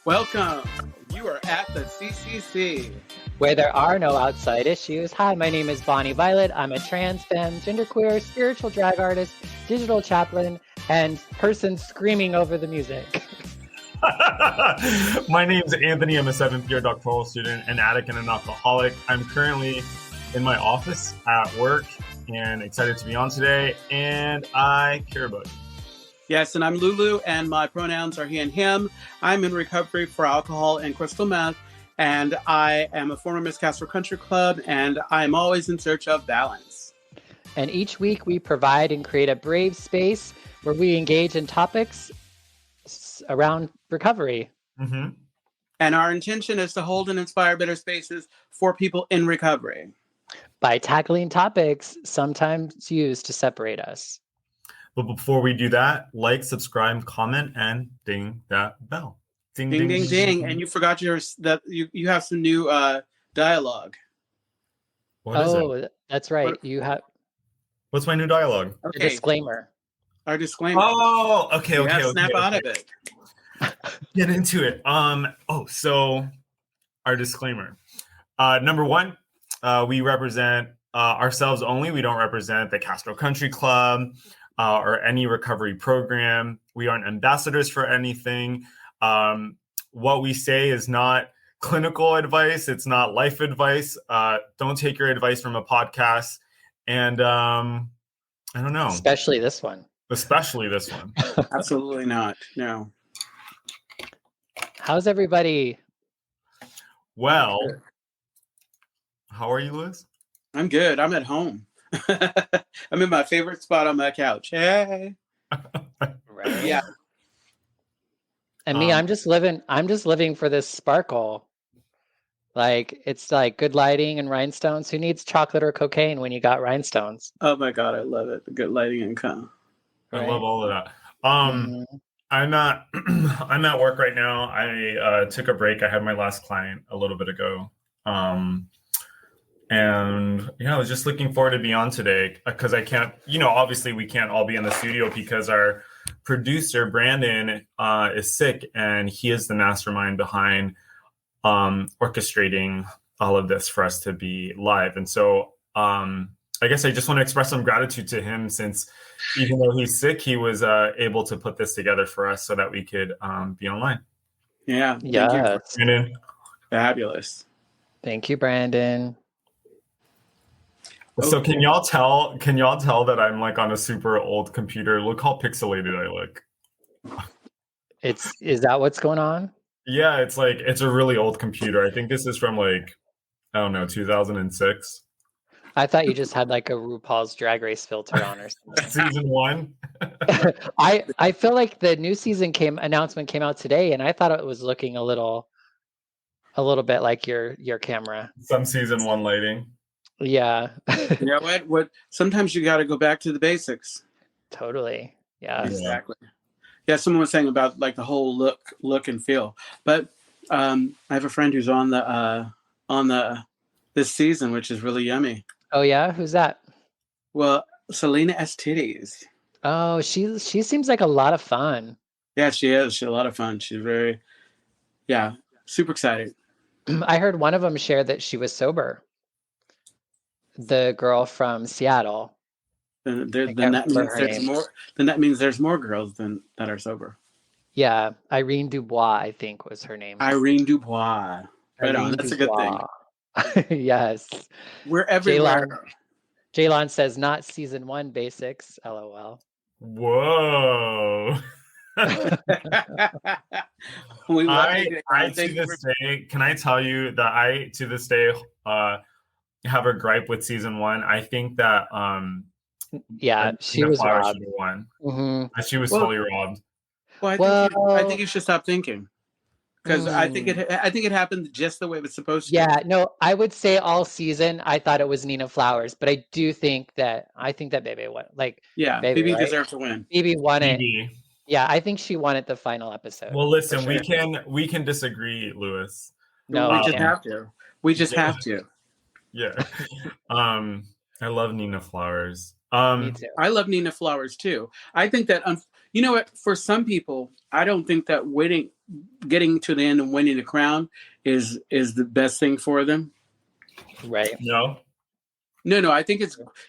Welcome. You are at the CCC. Where there are no outside issues. Hi, my name is Bonnie Violet. I'm a trans, femme, genderqueer, spiritual drag artist, digital chaplain, and person screaming over the music. My name's Anthony. I'm a 7th year doctoral student, an addict, and an alcoholic. I'm currently in my office at work and excited to be on today, and I care about you. Yes, and I'm Lulu, and my pronouns are he and him. I'm in recovery for alcohol and crystal meth, and I am a former Miss Castro Country Club, and I'm always in search of balance. And each week we provide and create a brave space where we engage in topics around recovery. Mm-hmm. And our intention is to hold and inspire better spaces for people in recovery. By tackling topics sometimes used to separate us. But before we do that, like, subscribe, comment, and ding that bell. Ding, ding, ding, ding. And you forgot you have some new dialogue. What is it? That's right. What's my new dialogue? Okay. Disclaimer. Our disclaimer. Oh, okay. Snap out of it. Get into it. So our disclaimer. Number one, we represent ourselves only. We don't represent the Castro Country Club or any recovery program. We aren't ambassadors for anything. What we say is not clinical advice. It's not life advice. Don't take your advice from a podcast. And I don't know. Especially this one. Absolutely not. No. How's everybody? Well, how are you, Liz? I'm good. I'm at home. I'm in my favorite spot on my couch. Hey. Right. Yeah. And me, I'm just living for this sparkle. Like, it's like good lighting and rhinestones. Who needs chocolate or cocaine when you got rhinestones? Oh my God, I love it. The good lighting and calm. Right? I love all of that. I'm at work right now. I took a break. I had my last client a little bit ago. And I was just looking forward to be on today because I can't, obviously we can't all be in the studio because our producer, Brandon, is sick, and he is the mastermind behind orchestrating all of this for us to be live. And so I guess I just want to express some gratitude to him, since even though he's sick, he was able to put this together for us so that we could be online. Yeah. Yeah. Brandon. Fabulous. Thank you, Brandon. So can y'all tell that I'm like on a super old computer? Look how pixelated I look. Is that what's going on? Yeah, it's a really old computer. I think this is from 2006. I thought you just had like a RuPaul's Drag Race filter on or something. Season 1. I feel like the new season announcement came out today, and I thought it was looking a little bit like your camera. Some season 1 lighting. Yeah. You know what? Sometimes you got to go back to the basics. Totally. Yeah. Exactly. Yeah. Someone was saying about like the whole look and feel, but I have a friend who's on this season, which is really yummy. Oh yeah, who's that? Well, Selena S. Titties. Oh, she seems like a lot of fun. Yeah, she is. She's a lot of fun. She's super excited. I heard one of them share that she was sober. The girl from Seattle. Then that means there's more girls that are sober. Yeah, Irene Dubois, I think, was her name. Irene Dubois. Right on. That's Dubois. A good thing. Yes. We're everywhere. Jaylon says not season 1 basics. LOL. Whoa. Can I tell you that I to this day have a gripe with season 1. I think that she was robbed. Mm-hmm. She was totally robbed. Well, I think you should stop thinking, because I think it happened just the way it was supposed to. Yeah, no, I would say all season I thought it was Nina Flowers, but I do think that Bebe won. Bebe deserved to win. Bebe won it. Yeah, I think she won it the final episode. Well, listen, we can disagree, Lewis. No, we just have to. We just have to. Yeah. I love Nina Flowers. Me too. I love Nina Flowers too. I think that you know what? For some people, I don't think that getting to the end and winning the crown is the best thing for them. Right. No, I think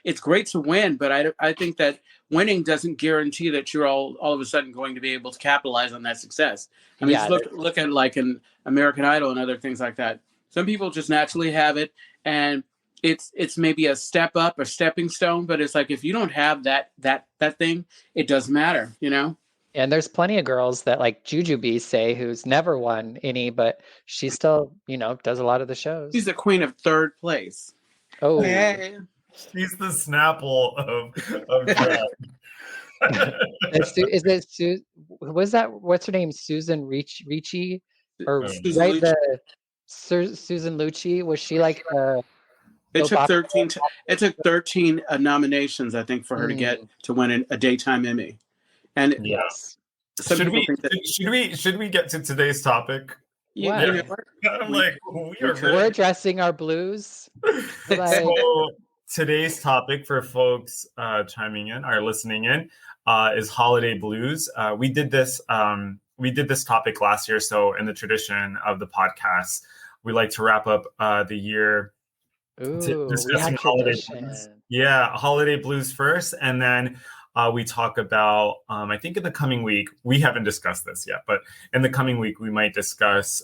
it's great to win, but I think that winning doesn't guarantee that you're all of a sudden going to be able to capitalize on that success. I mean, just look at like an American Idol and other things like that. Some people just naturally have it, and it's maybe a step up, a stepping stone, but it's like if you don't have that thing, it doesn't matter, you know? And there's plenty of girls that like Jujubee, say, who's never won any, but she still, you know, does a lot of the shows. She's the queen of third place. Oh, yeah. She's the Snapple of drag. What's her name? Susan Ricci? Or Susan right, Lucci. Susan Lucci? Was she like It took 13. It took 13 nominations, I think, for her to win a daytime Emmy. And yes, should we get to today's topic? Yeah, we're addressing our blues. So today's topic for folks chiming in or listening in is holiday blues. We did this topic last year. So in the tradition of the podcast, we like to wrap up the year discussing holiday blues. Yeah, holiday blues first, and then we talk about, I think in the coming week, we haven't discussed this yet, but in the coming week, we might discuss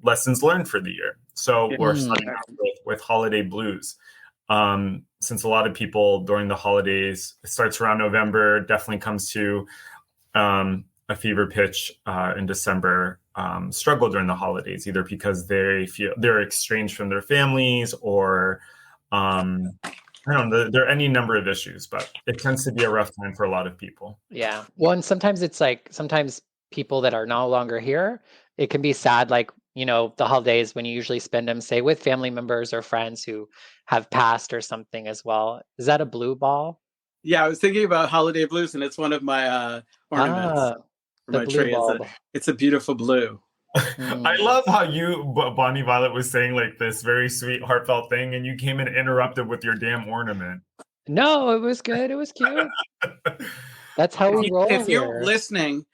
lessons learned for the year. So we're starting out with holiday blues. Since a lot of people during the holidays, it starts around November, definitely comes to a fever pitch in December, struggle during the holidays, either because they feel they're estranged from their families or I don't know, there are any number of issues, but it tends to be a rough time for a lot of people. Yeah. Well, and sometimes it's like, sometimes people that are no longer here, it can be sad, like, you know, the holidays when you usually spend them, say, with family members or friends who have passed or something as well. Is that a blue ball? Yeah, I was thinking about holiday blues, and it's one of my ornaments for my tree. It's a beautiful blue. I love how Bonnie Violet was saying like this very sweet, heartfelt thing, and you came and interrupted with your damn ornament. No, it was good. It was cute. That's how we roll. If you're listening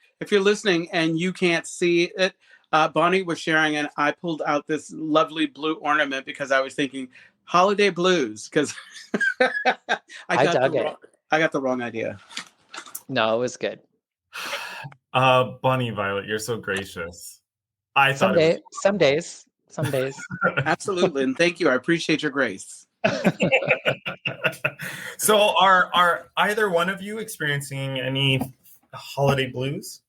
and you can't see it, Bonnie was sharing, and I pulled out this lovely blue ornament because I was thinking holiday blues because I got the wrong idea. No, it was good. Bonnie Violet, you're so gracious. Some days. Absolutely, and thank you. I appreciate your grace. So, are either one of you experiencing any holiday blues?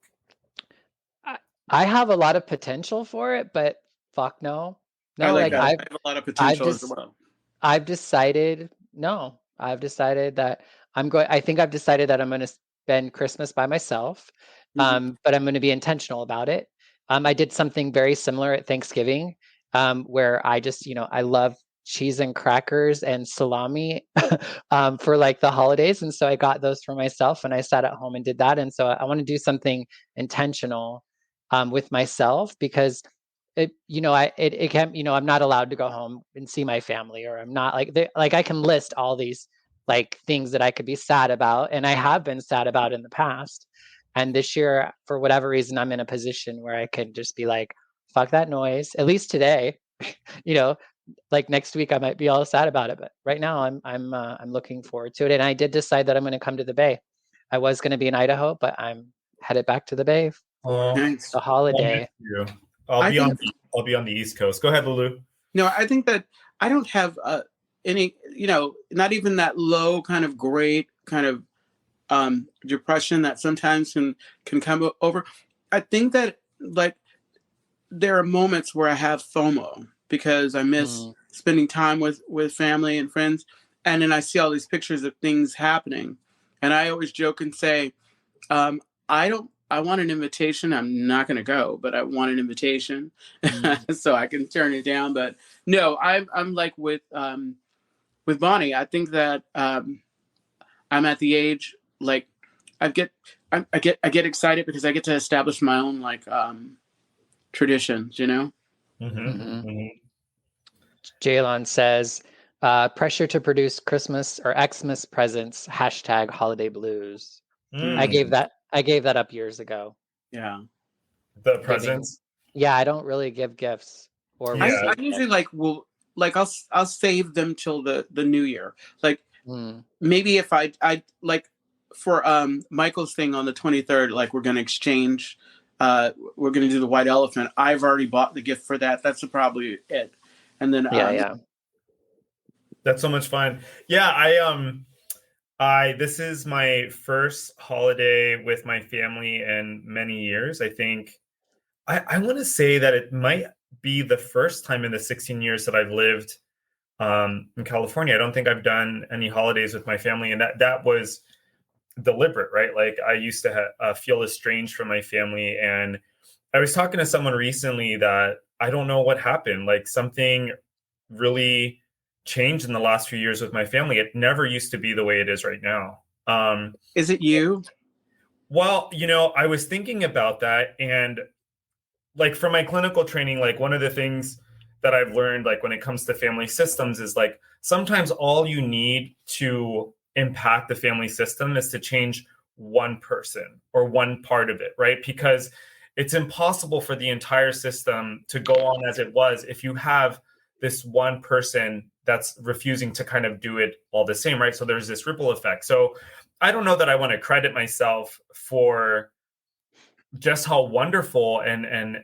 I have a lot of potential for it, but fuck no. No, I have a lot of potential as well. I've decided that I think I've decided that I'm going to spend Christmas by myself, but I'm going to be intentional about it. I did something very similar at Thanksgiving, where I just, I love cheese and crackers and salami for like the holidays. And so I got those for myself and I sat at home and did that. And so I want to do something intentional with myself because it can't, I'm not allowed to go home and see my family, or I'm not like I can list all these like things that I could be sad about. And I have been sad about in the past. And this year, for whatever reason, I'm in a position where I can just be like, fuck that noise, at least today, like next week I might be all sad about it. But right now I'm looking forward to it. And I did decide that I'm going to come to the Bay. I was going to be in Idaho, but I'm headed back to the Bay for the holiday. I'll be on the East Coast. Go ahead, Lulu. No, I think that I don't have any, not even that low kind of great kind of depression that sometimes can come over. I think that like there are moments where I have FOMO because I miss spending time with family and friends, and then I see all these pictures of things happening, and I always joke and say, I want an invitation. I'm not going to go, but I want an invitation so I can turn it down. But no, I'm like with Bonnie. I think that I'm at the age like I get excited because I get to establish my own like traditions, Jalon says, pressure to produce Christmas or Xmas presents, #holiday blues. I gave that up years ago. Yeah. The presents? Yeah, I don't really give gifts or Yeah. receive I usually I'll save them till the new year. Like maybe if I like for Michael's thing on the 23rd, like we're gonna exchange. We're gonna do the white elephant. I've already bought the gift for that. That's probably it. And then yeah. That's so much fun. Yeah, this is my first holiday with my family in many years. I think I want to say that it might be the first time in the 16 years that I've lived in California. I don't think I've done any holidays with my family, and that was deliberate, right? Like I used to feel estranged from my family, and I was talking to someone recently that I don't know what happened. Like something really changed in the last few years with my family. It never used to be the way it is right now. Is it you? Well, I was thinking about that, and like from my clinical training, like one of the things that I've learned, like when it comes to family systems, is like sometimes all you need to impact the family system is to change one person or one part of it, right? Because it's impossible for the entire system to go on as it was if you have this one person that's refusing to kind of do it all the same, right? So there's this ripple effect. So I don't know that I want to credit myself for just how wonderful and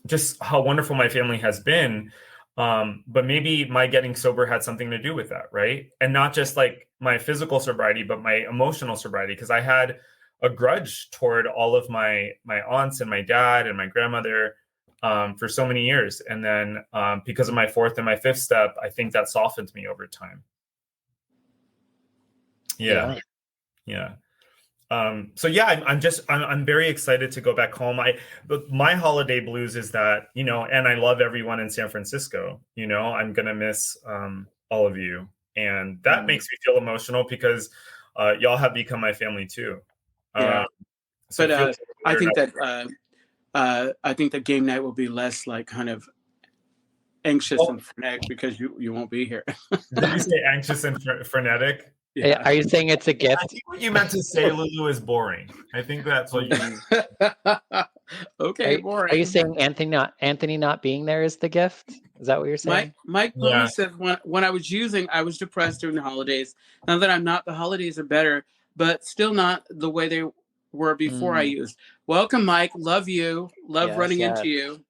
just how wonderful my family has been. But maybe my getting sober had something to do with that, right? And not just like my physical sobriety, but my emotional sobriety, because I had a grudge toward all of my aunts and my dad and my grandmother for so many years. And then because of my fourth and my fifth step, I think that softened me over time. Yeah. So yeah, I'm very excited to go back home. But my holiday blues is that, and I love everyone in San Francisco, I'm going to miss all of you. And that makes me feel emotional because y'all have become my family too. Yeah. So but I think that game night will be less like kind of anxious and frenetic because you won't be here. Did you say anxious and frenetic? Yeah. Are you saying it's a I gift? think what you meant to say, Lulu, is boring. I think that's what you mean. Okay, boring. Are you saying Anthony not being there is the gift? Is that what you're saying? Mike Pony says when I was depressed during the holidays. Now that I'm not, the holidays are better, but still not the way they were before I used. Welcome, Mike. Love you. Love running into you.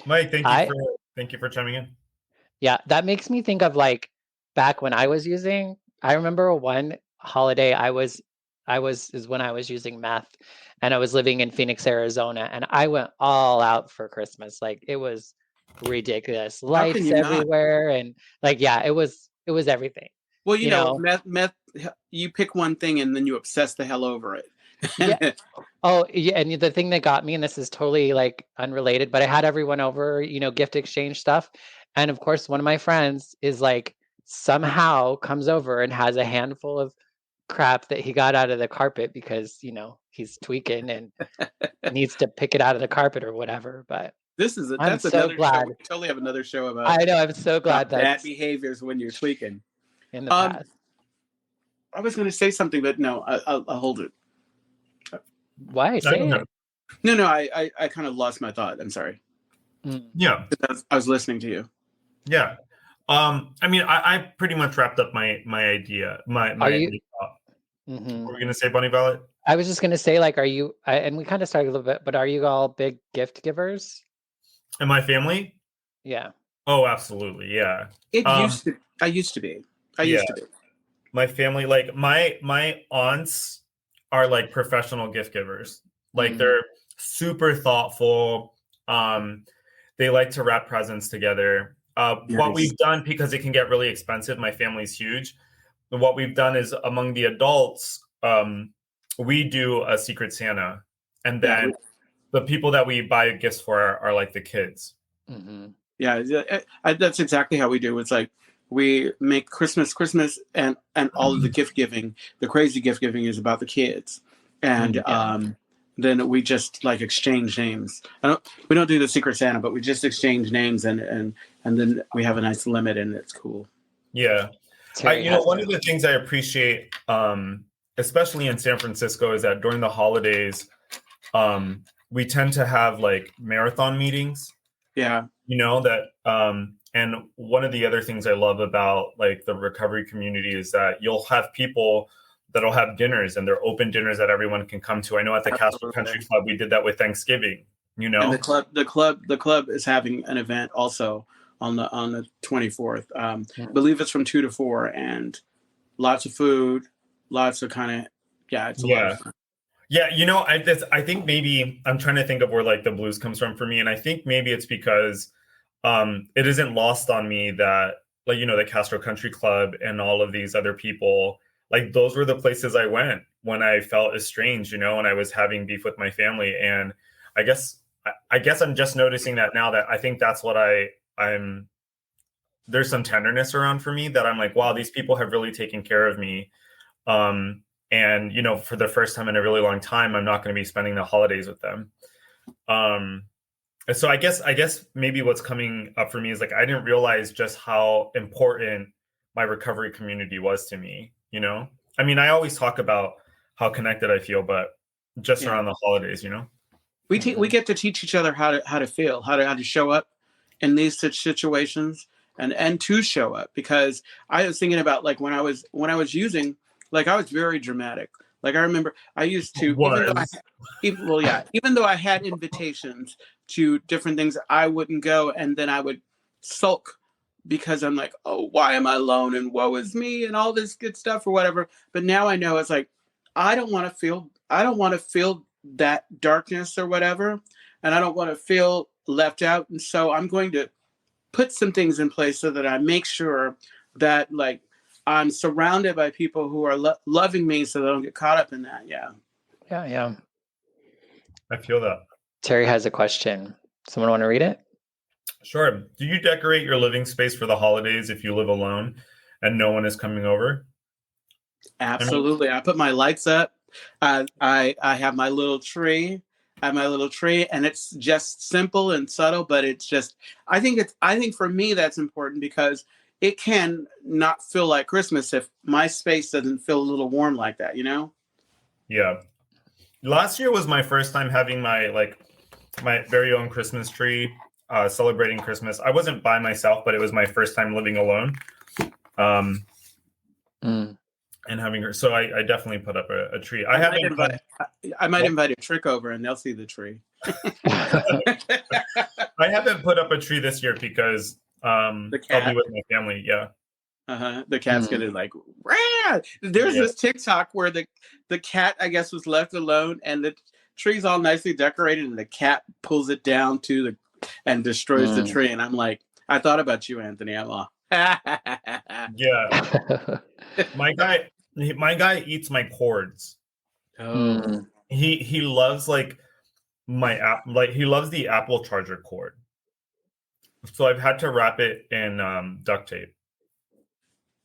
Mike, thank you for chiming in. Yeah, that makes me think of like back when I was using. I remember one holiday is when I was using meth, and I was living in Phoenix, Arizona, and I went all out for Christmas. Like it was ridiculous, lights everywhere, and like it was everything. Well, meth. You pick one thing and then you obsess the hell over it. Yeah. Oh, yeah. And the thing that got me, and this is totally like unrelated, but I had everyone over, gift exchange stuff, and of course, one of my friends is like somehow comes over and has a handful of crap that he got out of the carpet because he's tweaking and needs to pick it out of the carpet or whatever. But that's so another glad. show. We totally have another show about. I know. I'm so glad that bad behaviors when you're tweaking in the past. I was going to say something, but no, I'll hold it. Why say it? No, I kind of lost my thought. I'm sorry. Yeah, I was listening to you. Yeah. I mean, I pretty much wrapped up my idea. My idea thought. What were we gonna say, Bunny Violet? I was just gonna say, like, are you? And we kind of started a little bit, but are you all big gift givers? In my family? Yeah. Oh, absolutely. Yeah. I used to be. My family, like my aunts are like professional gift givers. Like they're super thoughtful. They like to wrap presents together. What we've done, because it can get really expensive, my family's huge. What we've done is among the adults, we do a Secret Santa, and then the people that we buy gifts for are like the kids. Mm-hmm. Yeah, that's exactly how we do. It's like we make Christmas, and all of the gift giving, the crazy gift giving is about the kids, and then we just like exchange names. We don't do the Secret Santa, but we just exchange names, and then we have a nice limit, and it's cool. Yeah, one of the things I appreciate, especially in San Francisco, is that during the holidays, we tend to have like marathon meetings. Yeah. You know, that and one of the other things I love about like the recovery community is that you'll have people that'll have dinners, and they're open dinners that everyone can come to. I know at the Castro Country Club we did that with Thanksgiving, you know. And the club is having an event also on the 24th. I believe it's from 2 to 4, and lots of food, lots of kind of it's a lot of fun. Yeah, you know, I think maybe I'm trying to think of where like the blues comes from for me, and I think maybe it's because it isn't lost on me that, like, you know, the Castro Country Club and all of these other people, like those were the places I went when I felt estranged, you know, and I was having beef with my family. And I guess I'm just noticing that now, that I think that's what I'm there's some tenderness around for me, that I'm like, wow, these people have really taken care of me. And, you know, for the first time in a really long time, I'm not going to be spending the holidays with them. So I guess maybe what's coming up for me is like, I didn't realize just how important my recovery community was to me. You know, I mean, I always talk about how connected I feel, but just around the holidays, you know, we get to teach each other how to feel, how to show up in these situations, and to show up. Because I was thinking about like when I was using, like I was very dramatic. Like I remember I used to, even though I had invitations to different things, I wouldn't go, and then I would sulk because I'm like, oh, why am I alone, and woe is me, and all this good stuff or whatever. But now I know it's like I don't want to feel that darkness or whatever, and I don't want to feel left out. And so I'm going to put some things in place so that I make sure that like I'm surrounded by people who are loving me, so that I don't get caught up in that. Yeah. I feel that. Terry has a question. Someone want to read it? Sure. Do you decorate your living space for the holidays if you live alone and no one is coming over? Absolutely. I put my lights up. I have my little tree. And it's just simple and subtle, but it's just, I think for me that's important, because it can not feel like Christmas if my space doesn't feel a little warm like that, you know? Yeah. Last year was my first time having my very own Christmas tree, celebrating Christmas. I wasn't by myself, but it was my first time living alone. And having her, so I definitely put up a tree. I might invite a trick over, and they'll see the tree. I haven't put up a tree this year because I'll be with my family. Yeah. The cat's gonna like, rah! There's this TikTok where the cat, I guess, was left alone, and the tree's all nicely decorated, and the cat pulls it down and destroys the tree. And I'm like, I thought about you, Anthony. I'm all, yeah. My guy eats my cords. Oh. He loves like he loves the Apple charger cord. So I've had to wrap it in duct tape.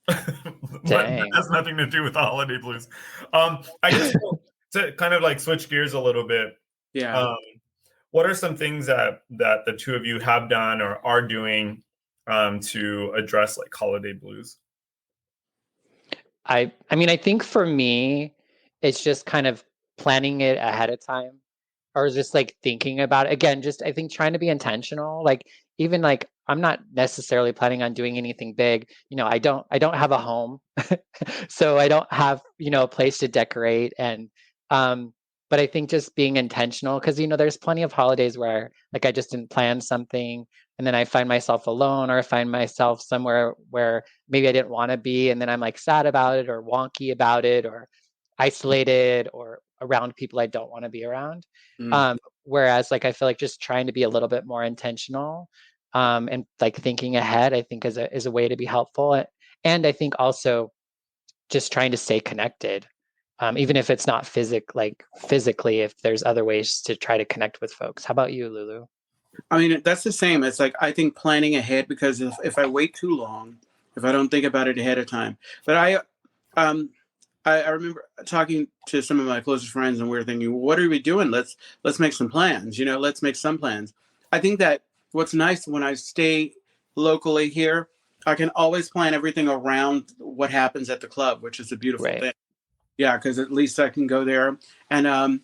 That has nothing to do with the holiday blues. I guess to kind of like switch gears a little bit. Yeah. What are some things that the two of you have done or are doing to address like holiday blues? I mean, I think for me, it's just kind of planning it ahead of time, or just like thinking about it. Again, just I think trying to be intentional. Like even like I'm not necessarily planning on doing anything big. You know, I don't have a home, so I don't have, you know, a place to decorate. And but I think just being intentional, because, you know, there's plenty of holidays where like I just didn't plan something, and then I find myself alone, or I find myself somewhere where maybe I didn't want to be, and then I'm like sad about it, or wonky about it, or isolated, or around people I don't want to be around. Whereas like I feel like just trying to be a little bit more intentional, and like thinking ahead, I think is a way to be helpful. And I think also just trying to stay connected. Even if it's not physically, if there's other ways to try to connect with folks. How about you, Lulu? I mean, that's the same. It's like, I think planning ahead, because if I wait too long, if I don't think about it ahead of time. But I remember talking to some of my closest friends, and we were thinking, what are we doing? Let's make some plans, you know, let's make some plans. I think that what's nice when I stay locally here, I can always plan everything around what happens at the club, which is a beautiful thing. Yeah, because at least I can go there. And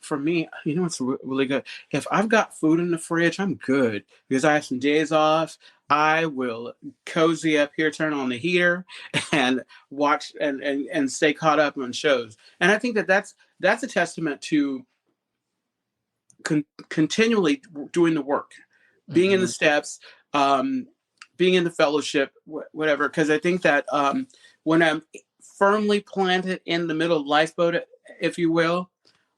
for me, you know, it's really good. If I've got food in the fridge, I'm good because I have some days off. I will cozy up here, turn on the heater, and watch and stay caught up on shows. And I think that's a testament to continually doing the work, being in the steps, being in the fellowship, whatever. Because I think that when I'm firmly planted in the middle of lifeboat, if you will,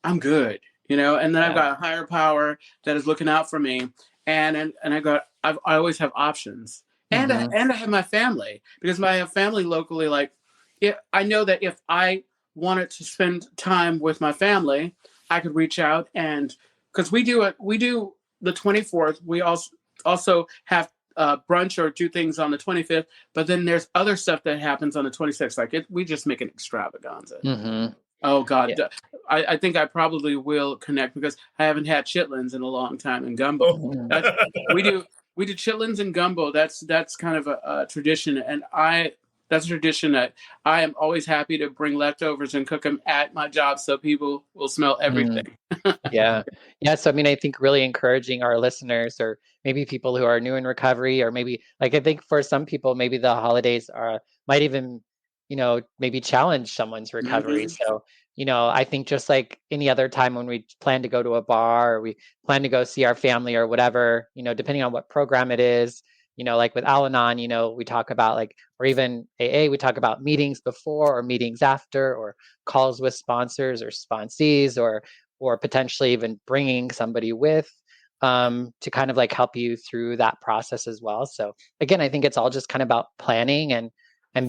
I'm good, you know. And then I've got a higher power that is looking out for me, and I always have options, and I have my family, because my family locally, like, I know that if I wanted to spend time with my family, I could reach out, and because we do the 24th, we also have brunch or do things on the 25th, but then there's other stuff that happens on the 26th. Like we just make an extravaganza. Oh God, I think I probably will connect because I haven't had chitlins in a long time, and gumbo. We do chitlins and gumbo. That's kind of a tradition, and that's a tradition that I am always happy to bring leftovers and cook them at my job so people will smell everything. Yeah. So, I mean, I think really encouraging our listeners, or maybe people who are new in recovery, or maybe, like, I think for some people, maybe the holidays might even, you know, maybe challenge someone's recovery. So, you know, I think just like any other time when we plan to go to a bar, or we plan to go see our family or whatever, you know, depending on what program it is, you know, like with Al-Anon, you know, we talk about, like, or even AA, we talk about meetings before or meetings after, or calls with sponsors or sponsees, or potentially even bringing somebody with, to kind of like help you through that process as well. So again, I think it's all just kind of about planning and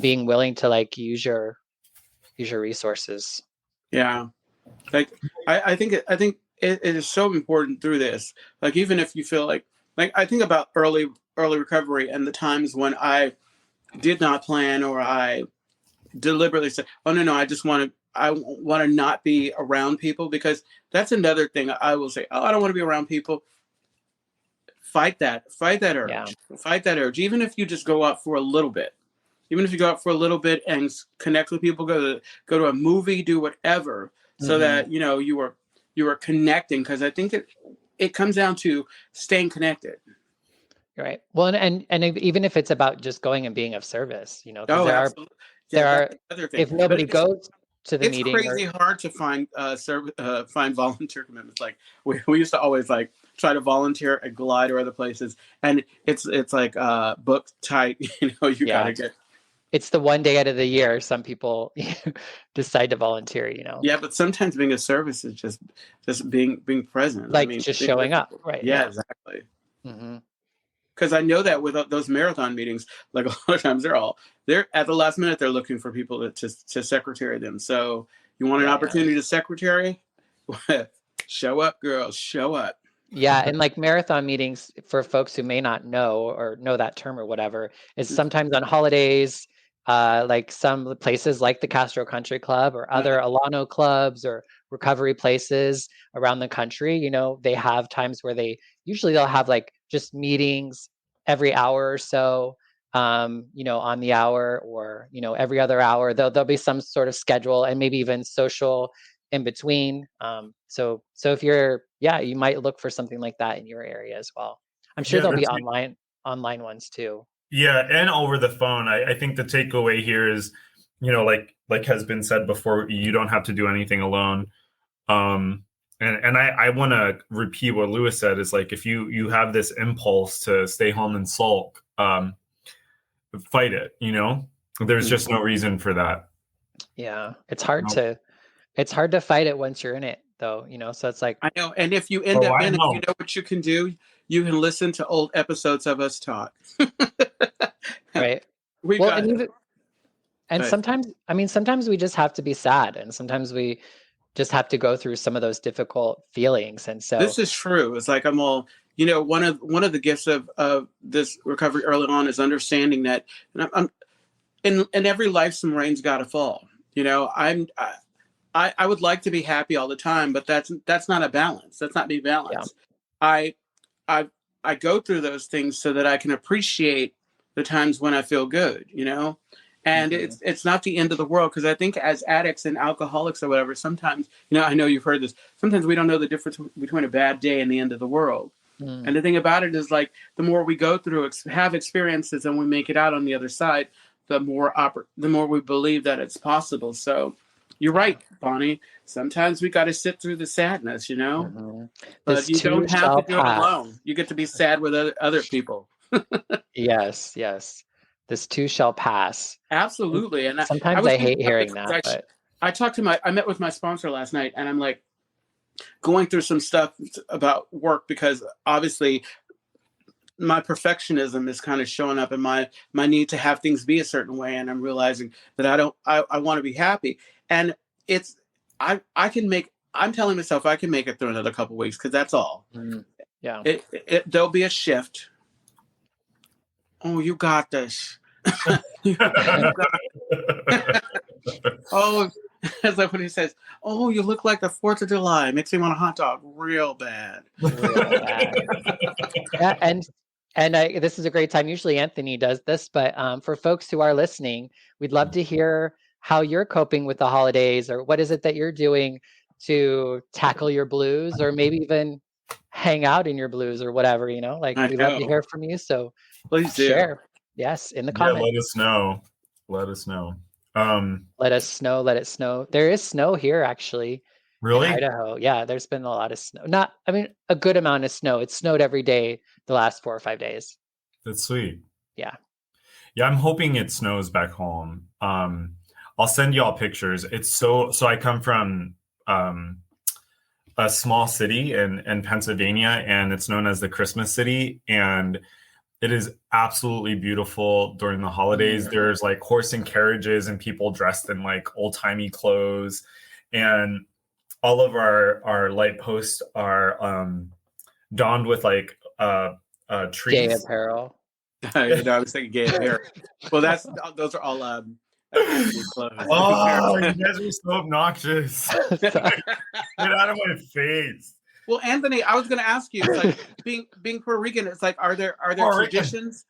being willing to like use your resources. Yeah, like I think it is so important through this. Like, even if you feel like I think about early recovery and the times when I did not plan, or I deliberately said, "Oh no, I want to not be around people," because that's another thing I will say. Oh, I don't want to be around people. Fight that urge. Yeah. Fight that urge. Even if you just go out for a little bit. Even if you go out for a little bit and connect with people, go to a movie, do whatever, so that you know you are connecting. Because I think it comes down to staying connected. Right. Well, and even if it's about just going and being of service, you know, because Absolutely. there are Other thing. if nobody goes to the meeting, it's crazy hard to find find volunteer commitments. Like we used to always like try to volunteer at Glide or other places, and it's like book tight. You know, you gotta get. It's the one day out of the year some people decide to volunteer, you know. Yeah, but sometimes being a service is just being present. Like, I mean, just showing up, right? Yeah, exactly. Because I know that with those marathon meetings, like a lot of times they're at the last minute, they're looking for people to secretary them. So you want an opportunity to secretary? Show up, girls, show up. Yeah, and like marathon meetings, for folks who may not know or know that term or whatever, is sometimes on holidays, like some places like the Castro Country Club or other Alano clubs or recovery places around the country. You know, they have times where they'll have like just meetings every hour or so, you know, on the hour, or, you know, every other hour. There'll be some sort of schedule, and maybe even social in between. So if you might look for something like that in your area as well. I'm sure there'll be online ones too. Yeah, and over the phone. I think the takeaway here is, you know, like has been said before, you don't have to do anything alone. And I want to repeat what Lewis said, is like, if you have this impulse to stay home and sulk, fight it. You know, there's just no reason for that. Yeah, it's hard to fight it once you're in it, though, you know. So it's like, I know, and if you end up in it, you know what you can do? You can listen to old episodes of us talk. Right. Sometimes we just have to be sad, and sometimes we just have to go through some of those difficult feelings. And so this is true. It's like, you know, one of the gifts of this recovery early on is understanding that in every life some rain's got to fall. You know, I would like to be happy all the time, but that's not a balance. That's not being balanced. Yeah. I go through those things so that I can appreciate the times when I feel good, you know, And it's not the end of the world, because I think as addicts and alcoholics or whatever, sometimes, I know you've heard this, sometimes we don't know the difference between a bad day and the end of the world. And the thing about it is, like, the more we go through, have experiences, and we make it out on the other side, the more we believe that it's possible. So you're right, Bonnie. Sometimes we got to sit through the sadness, but you don't have to do it alone. You get to be sad with other people. Yes. This too shall pass. Absolutely. And sometimes I hate hearing that. But I met with my sponsor last night, and I'm like going through some stuff about work, because obviously my perfectionism is kind of showing up, in my need to have things be a certain way. And I'm realizing that I want to be happy. And I'm telling myself I can make it through another couple of weeks, because that's all. Yeah. There'll be a shift. Oh, you got this. Oh, that's like when he says, "Oh, you look like the 4th of July." Makes me want a hot dog real bad. Yeah, and this is a great time. Usually Anthony does this, but for folks who are listening, we'd love to hear how you're coping with the holidays, or what is it that you're doing to tackle your blues, or maybe even hang out in your blues, or whatever, we'd love to hear from you. So please share. Yes, in the comments. Let us know. Let us know. Let it snow. There is snow here, actually. Really? In Idaho. Yeah, there's been a lot of snow. A good amount of snow. It snowed every day the last 4 or 5 days. That's sweet. Yeah. Yeah, I'm hoping it snows back home. I'll send y'all pictures. It's so I come from a small city in Pennsylvania, and it's known as the Christmas City, and it is absolutely beautiful during the holidays. There's like horse and carriages and people dressed in like old-timey clothes, and all of our light posts are donned with like trees. Gay apparel. I was thinking gay apparel. Well, those are all clothes. Oh, you guys are so obnoxious. Get out of my face. Well, Anthony, I was going to ask you, it's like being Puerto Rican, it's like, are there traditions?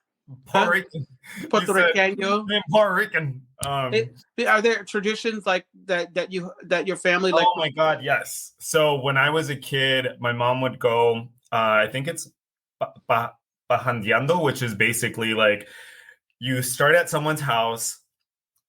Puerto Rican. Puerto Rican. Are there traditions like that your family like? Oh my God, yes. So when I was a kid, my mom would go. I think it's bajandeando, which is basically like you start at someone's house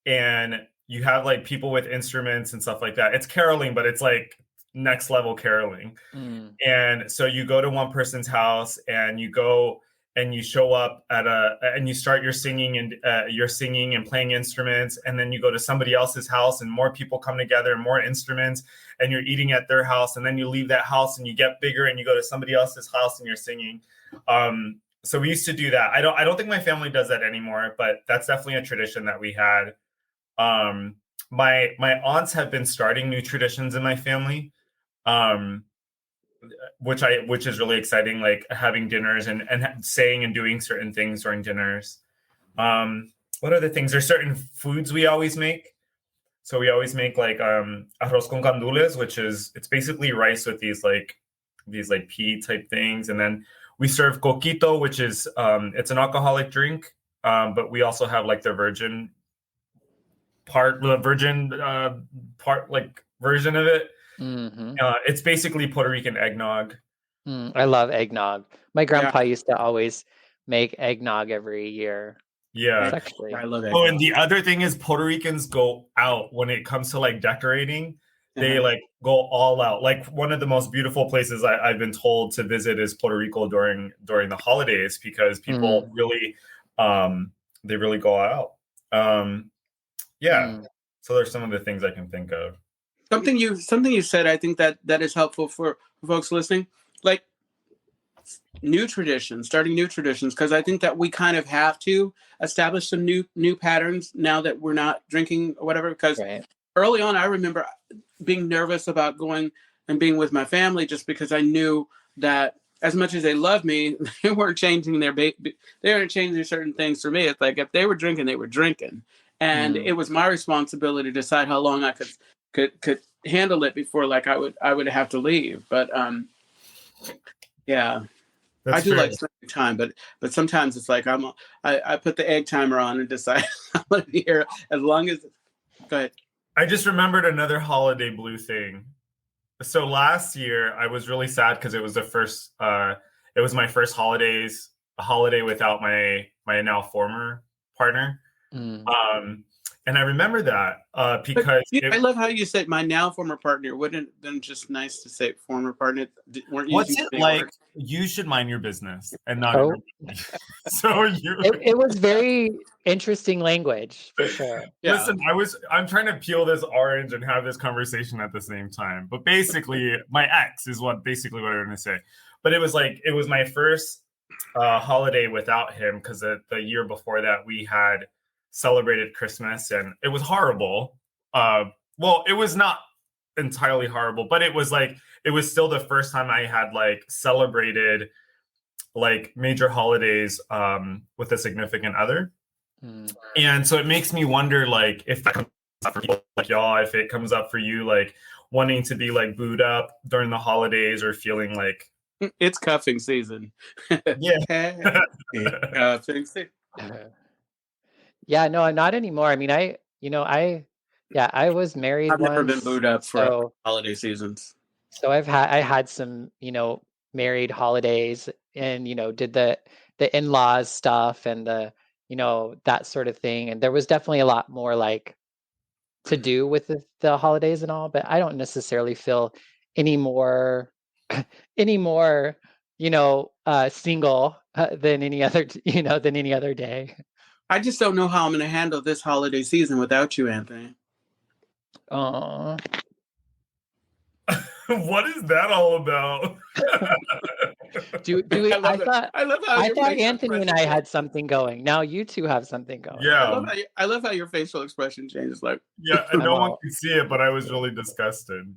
and you have like people with instruments and stuff like that. It's caroling, but it's like next level caroling. And so you go to one person's house and you go and you show up and you start your singing and playing instruments, and then you go to somebody else's house and more people come together and more instruments, and you're eating at their house, and then you leave that house and you get bigger and you go to somebody else's house and you're singing. So we used to do that. I don't think my family does that anymore, but that's definitely a tradition that we had. My aunts have been starting new traditions in my family, which is really exciting, like having dinners and saying and doing certain things during dinners. What other things? There's certain foods we always make. So we always make like arroz con gandules, it's basically rice with these pea type things, and then we serve coquito, which is it's an alcoholic drink, but we also have like the virgin version of it. It's basically Puerto Rican eggnog. I love eggnog. My grandpa used to always make eggnog every year. Yeah, I love eggnog. Oh, and the other thing is Puerto Ricans go out when it comes to like decorating. They like go all out. Like one of the most beautiful places I've been told to visit is Puerto Rico during the holidays, because people really they really go out. So there's some of the things I can think of. Something you said, I think that is helpful for folks listening, like starting new traditions, because I think that we kind of have to establish some new patterns now that we're not drinking or whatever. Because early on, I remember being nervous about going and being with my family, just because I knew that as much as they loved me, they weren't changing certain things for me. It's like if they were drinking, they were drinking, and it was my responsibility to decide how long I could handle it before like I would have to leave. But yeah, That's I do fair. like spending time, but sometimes it's like I put the egg timer on and decide I'm gonna be here as long as. Go ahead. I just remembered another holiday blue thing. So last year I was really sad because it was it was my first holiday without my now former partner. And I remember that because I love how you said my now former partner. Wouldn't it been just nice to say former partner? Weren't you? What's it like? You should mind your business and not. Oh. So it was very interesting language for sure. Yeah. Listen, I'm trying to peel this orange and have this conversation at the same time. But basically, my ex is basically what I'm going to say. But it was my first holiday without him because the year before that we had celebrated Christmas and it was horrible. Well, it was not entirely horrible, but it was still the first time I had celebrated major holidays with a significant other. And so it makes me wonder if that comes up for people like y'all, if it comes up for you wanting to be booed up during the holidays or feeling it's cuffing season. Yeah. Cuffing season. Yeah, no, not anymore. I mean, I was married I've once. never been booed up for holiday seasons. So I had some, married holidays and, did the in-laws stuff and the, that sort of thing. And there was definitely a lot more to do with the holidays and all, but I don't necessarily feel any more single than any other, than any other day. I just don't know how I'm going to handle this holiday season without you, Anthony. Aww. What is that all about? I thought Anthony and I had something going. Now you two have something going. Yeah. I love how your facial expression changes. Yeah, no one can see it, but I was really disgusted.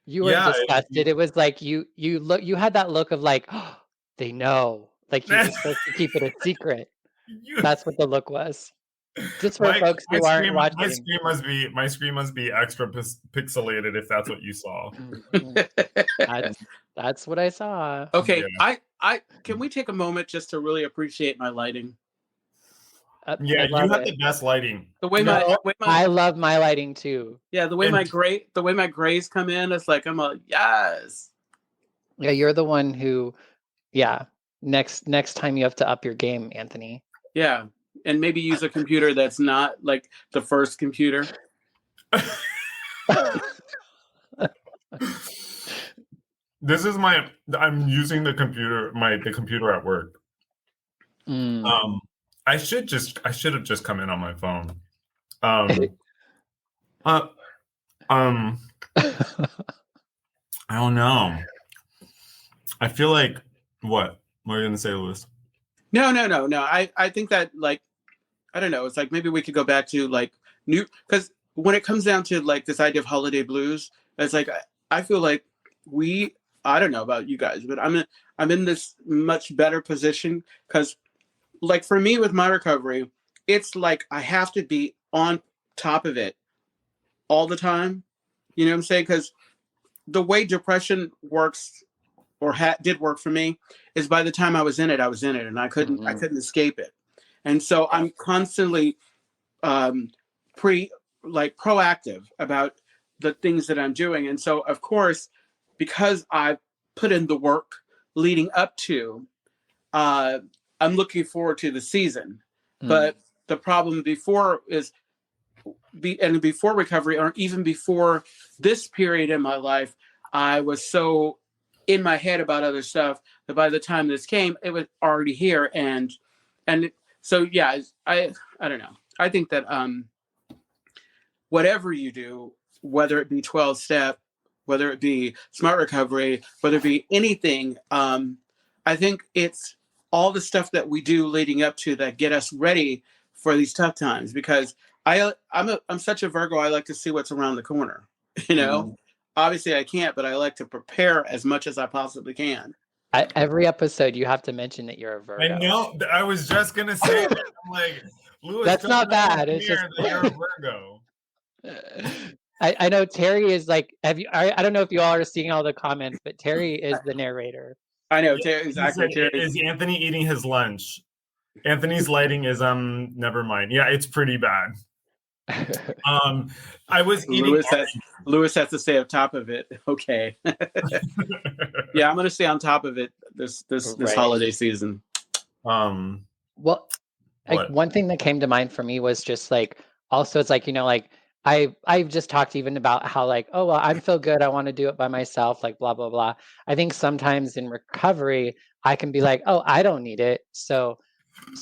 You were disgusted. It was you had that look of oh, they know. You were supposed to keep it a secret. That's what the look was. Just for folks who aren't watching. My screen must be extra pixelated if that's what you saw. That's what I saw. Okay, yeah. I can we take a moment just to really appreciate my lighting? You have the best lighting. I love my lighting too. Yeah, the way my grays come in, it's I'm yes. Yeah, you're the one who, next time you have to up your game, Anthony. Yeah, and maybe use a computer that's not the first computer. This is I'm using the computer at work. I should have just come in on my phone. I don't know. I feel what? What are you gonna say, Louis? No. I think that I don't know. It's maybe we could go back to new, because when it comes down to this idea of holiday blues, it's I feel I don't know about you guys, but I'm in this much better position because for me with my recovery, it's I have to be on top of it all the time. You know what I'm saying? Because the way depression works or did work for me is by the time I was in it, and I couldn't escape it. And so I'm constantly proactive about the things that I'm doing. And so, of course, because I've put in the work leading up to, I'm looking forward to the season. But the problem before before recovery, or even before this period in my life, I was so in my head about other stuff that by the time this came, it was already here. And so, yeah, I don't know. I think that whatever you do, whether it be 12-step, whether it be smart recovery, whether it be anything, I think it's all the stuff that we do leading up to that get us ready for these tough times. Because I'm such a Virgo. I like to see what's around the corner. Obviously I can't, but I like to prepare as much as I possibly can. Every episode you have to mention that you're a Virgo. I know. I was just gonna say that. I'm Louis, that's not bad. It's just that you're a Virgo. I know Terry is like, I don't know if you all are seeing all the comments, but Terry is the narrator. I know, Yeah, exactly. Is Anthony eating his lunch? Anthony's lighting is never mind. Yeah, it's pretty bad. I was eating. Lewis has to stay on top of it. Okay. Yeah, I'm gonna stay on top of it this holiday season. Well, like, one thing that came to mind for me was just like, also it's like, like I've just talked even about how like, oh well, I feel good, I want to do it by myself, like blah blah blah. I think sometimes in recovery I can be like, oh, I don't need it, so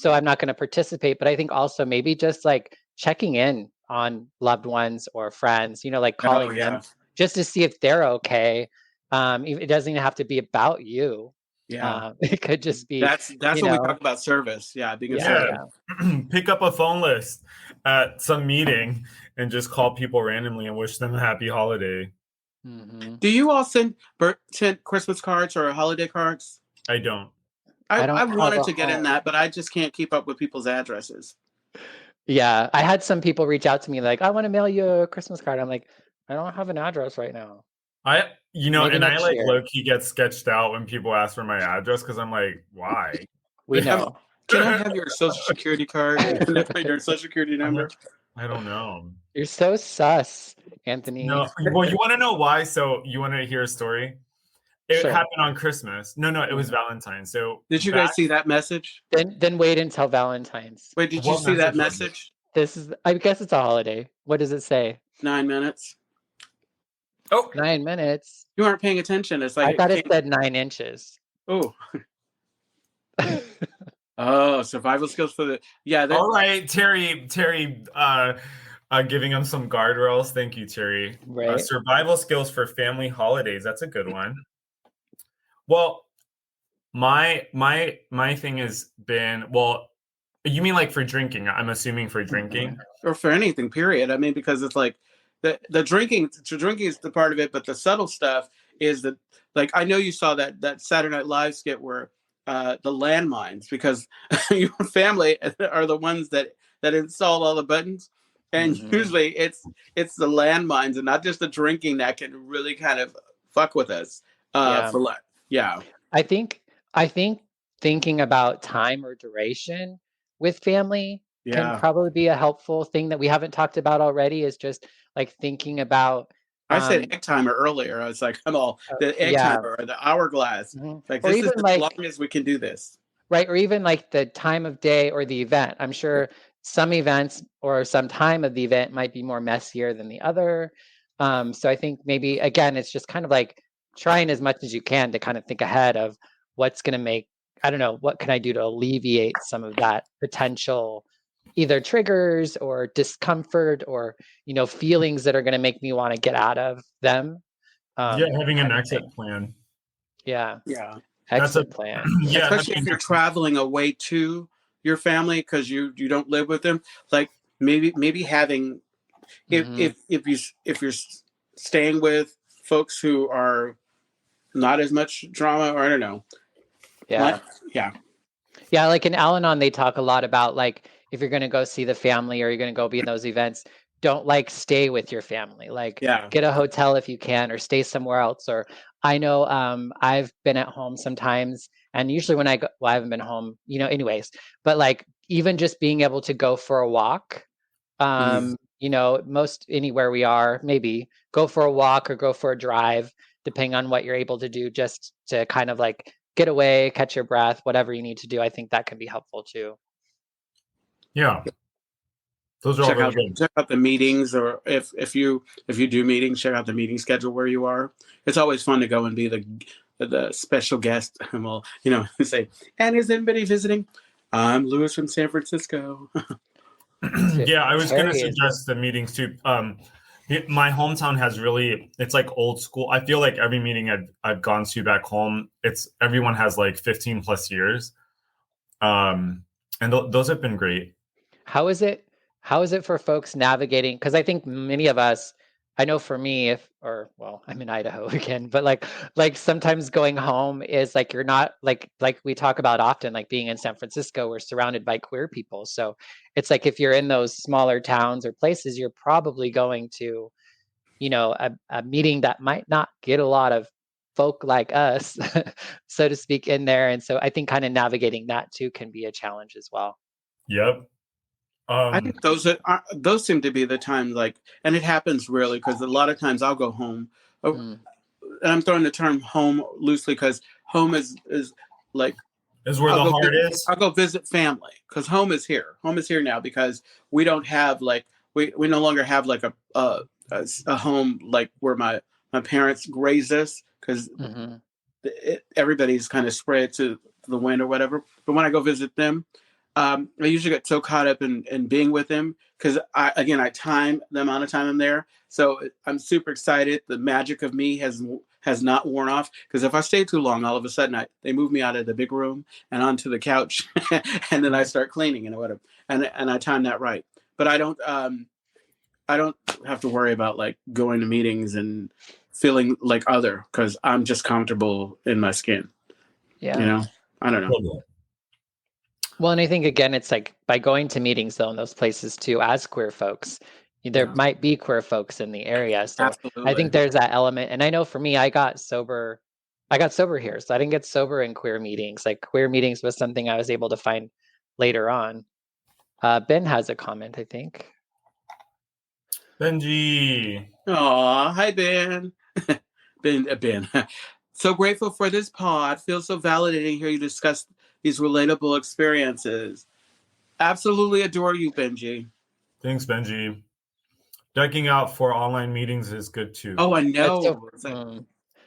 I'm not going to participate. But I think also maybe just like checking in on loved ones or friends, like calling them just to see if they're okay. It doesn't even have to be about you. Yeah, it could just be. That's when we talk about service. Yeah, being a service. Pick up a phone list at some meeting and just call people randomly and wish them a happy holiday. Mm-hmm. Do you all send Christmas cards or holiday cards? I don't. I wanted to get in that, but I just can't keep up with people's addresses. Yeah, I had some people reach out to me like, I want to mail you a Christmas card. I'm like, I don't have an address right now. I like low-key get sketched out when people ask for my address because I'm like, why? We know. Can I have your social security card? Your social security number? I don't know. You're so sus, Anthony. No, well, you want to know why? So you want to hear a story? It happened on Christmas. No, it was Valentine's. So did you guys see that message? Then wait until Valentine's. Wait, did you see that message? I guess it's a holiday. What does it say? 9 minutes. Oh, 9 minutes. You aren't paying attention. It's like I thought it said 9 inches. Oh. Oh, survival skills for the all right, Terry. Giving them some guardrails. Thank you, Terry. Right. Survival skills for family holidays. That's a good one. Well, my thing has been, well, you mean like for drinking? I'm assuming for drinking or for anything. Period. I mean, because it's like the drinking. Drinking is the part of it, but the subtle stuff is that, like, I know you saw that Saturday Night Live skit where the landmines, because your family are the ones that install all the buttons, and usually it's the landmines and not just the drinking that can really kind of fuck with us. I think thinking about time or duration with family can probably be a helpful thing that we haven't talked about already, is just like thinking about. I said egg timer earlier. I was like, I'm all the egg timer or the hourglass. Like, this is as long as we can do this. Right. Or even like the time of day or the event. I'm sure some events or some time of the event might be more messier than the other. So I think maybe, again, it's just kind of like trying as much as you can to kind of think ahead of what's going to make, I don't know, what can I do to alleviate some of that potential either triggers or discomfort or, feelings that are going to make me want to get out of them. Having an exit plan. Yeah. Exit plan. Especially if you're traveling away to your family because you don't live with them. Like maybe having if you're staying with folks who are not as much drama, or I don't know. Yeah. Like in Al-Anon, they talk a lot about like, if you're going to go see the family or you're going to go be in those events, don't like stay with your family. Like get a hotel if you can, or stay somewhere else. Or I know I've been at home sometimes, and usually when I go, well, I haven't been home, anyways, but like even just being able to go for a walk, most anywhere we are, maybe go for a walk or go for a drive, depending on what you're able to do, just to kind of like get away, catch your breath, whatever you need to do. I think that can be helpful too. Yeah. Those are all really good. Check out the meetings, or if you do meetings, check out the meeting schedule where you are. It's always fun to go and be the special guest, and we'll say, and is anybody visiting? I'm Lewis from San Francisco. Yeah, I was going to suggest the meetings too. My hometown has it's like old school. I feel like every meeting I've gone to back home, everyone has like 15 plus years, and those have been great. How is it for folks navigating? Because I think many of us, I know for me, I'm in Idaho again, but like sometimes going home is like, you're not like we talk about often, like being in San Francisco, we're surrounded by queer people. So it's like, if you're in those smaller towns or places, you're probably going to a meeting that might not get a lot of folk like us, so to speak, in there. And so I think kind of navigating that too can be a challenge as well. Yep. I think those seem to be the times, and it happens rarely because a lot of times I'll go home, and I'm throwing the term home loosely because home is like is where the heart is. I'll go visit family because home is here. Home is here now because we don't have we no longer have a home like where my parents raised us because everybody's kind of spread to the wind or whatever. But when I go visit them, I usually get so caught up in being with them because I time the amount of time I'm there. So I'm super excited. The magic of me has not worn off because if I stay too long, all of a sudden they move me out of the big room and onto the couch, and then I start cleaning and whatever, and I time that right. But I don't have to worry about going to meetings and feeling like other because I'm just comfortable in my skin. Yeah, I don't know. Well, and I think again, it's by going to meetings though in those places too, as queer folks, there might be queer folks in the area. So absolutely. I think there's that element. And I know for me, I got sober here. So I didn't get sober in queer meetings. Queer meetings was something I was able to find later on. Ben has a comment, I think. Benji. Aw, hi Ben. Ben. So grateful for this pod. Feels so validating hear you discuss these relatable experiences. Absolutely adore you, Benji. Thanks, Benji. Ducking out for online meetings is good too. Oh, I know.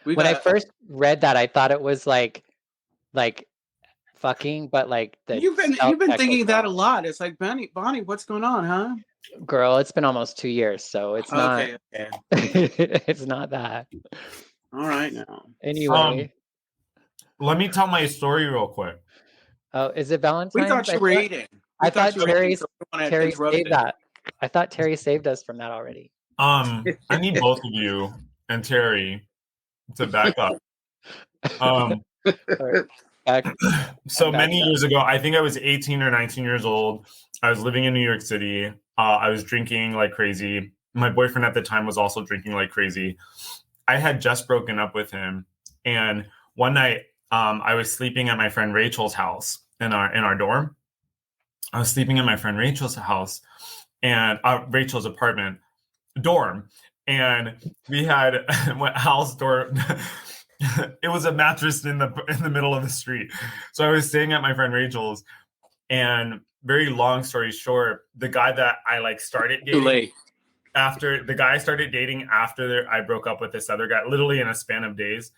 When I first read that, I thought it was like fucking, but you've been thinking that a lot. It's like Bonnie, what's going on, huh? Girl, it's been almost 2 years, so it's not. Okay. It's not that. All right now. Anyway, let me tell my story real quick. Oh, is it Valentine's? We thought you were eating. I thought Terry saved that. I thought Terry saved us from that already. I need both of you and Terry to back up. So many years ago, I think I was 18 or 19 years old. I was living in New York City. I was drinking like crazy. My boyfriend at the time was also drinking like crazy. I had just broken up with him. And one night, I was sleeping at my friend Rachel's house in our dorm. I was sleeping at my friend Rachel's house and Rachel's apartment dorm. And we had house door. It was a mattress in the middle of the street. So I was staying at my friend Rachel's, and very long story short, the guy that I started dating after I broke up with this other guy, literally in a span of days,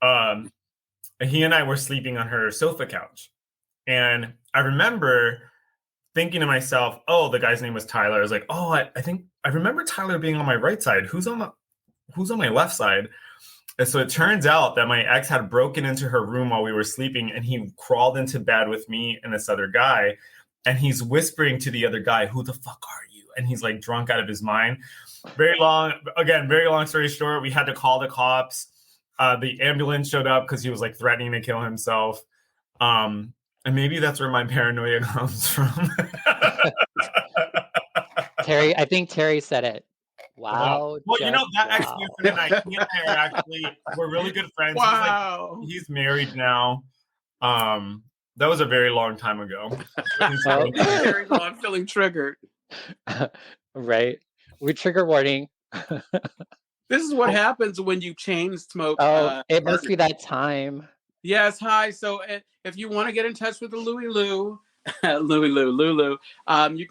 he and I were sleeping on her sofa couch. And I remember thinking to myself, oh, the guy's name was Tyler. I was like, oh, I think I remember Tyler being on my right side. Who's on my left side? And so it turns out that my ex had broken into her room while we were sleeping, and he crawled into bed with me and this other guy. And he's whispering to the other guy, who the fuck are you? And he's drunk out of his mind. Very long story short, we had to call the cops. The ambulance showed up because he was threatening to kill himself. And maybe that's where my paranoia comes from. Terry, I think Terry said it. Wow. Well, that ex-boyfriend and I, he and I are actually, we're really good friends. Wow. He's married now. That was a very long time ago. Very long. I'm feeling triggered. Right. We trigger warning. This is what happens when you chain smoke. Oh, it must be that time. Yes. Hi. So if you want to get in touch with the Lulu, you can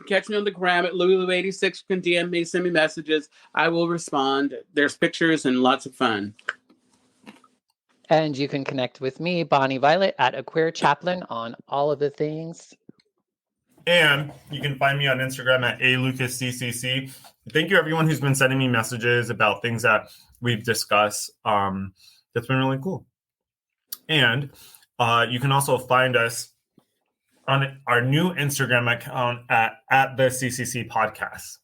catch me on the gram at Lulu86. You can DM me, send me messages. I will respond. There's pictures and lots of fun. And you can connect with me, Bonnie Violet, at A Queer Chaplain on all of the things. And you can find me on Instagram at alucasccc. Thank you, everyone who's been sending me messages about things that we've discussed. That's been really cool. And you can also find us on our new Instagram account at the CCC podcast.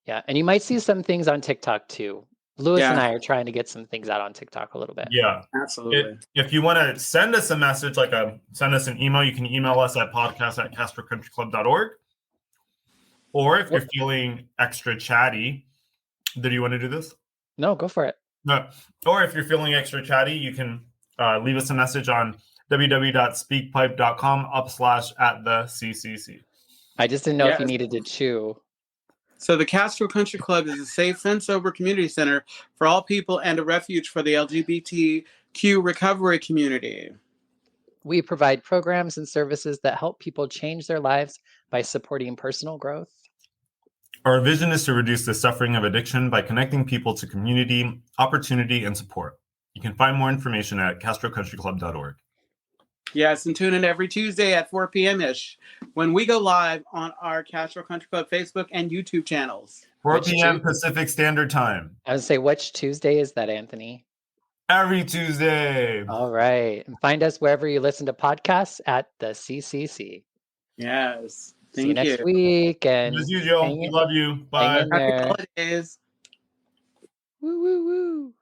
Yeah, and you might see some things on TikTok too. Louis and I are trying to get some things out on TikTok a little bit. Yeah, absolutely. If you want to send us a message, send us an email, you can email us at podcast@castrocountryclub.org. Or if you're feeling extra chatty, do you want to do this? No, go for it. No. Or if you're feeling extra chatty, you can leave us a message on www.speakpipe.com/@the-CCC. I just didn't know if you Yes. needed to chew. So the Castro Country Club is a safe and sober community center for all people and a refuge for the LGBTQ recovery community. We provide programs and services that help people change their lives by supporting personal growth. Our vision is to reduce the suffering of addiction by connecting people to community, opportunity, and support. You can find more information at castrocountryclub.org. Yes, and tune in every Tuesday at 4 p.m.-ish when we go live on our Castro Country Club Facebook and YouTube channels. 4 p.m. Pacific Standard Time. I would say, which Tuesday is that, Anthony? Every Tuesday. All right. And find us wherever you listen to podcasts at the CCC. Yes. See you Thank next week. And As usual, we love you. Bye. hang in there. Happy holidays. Woo, woo, woo.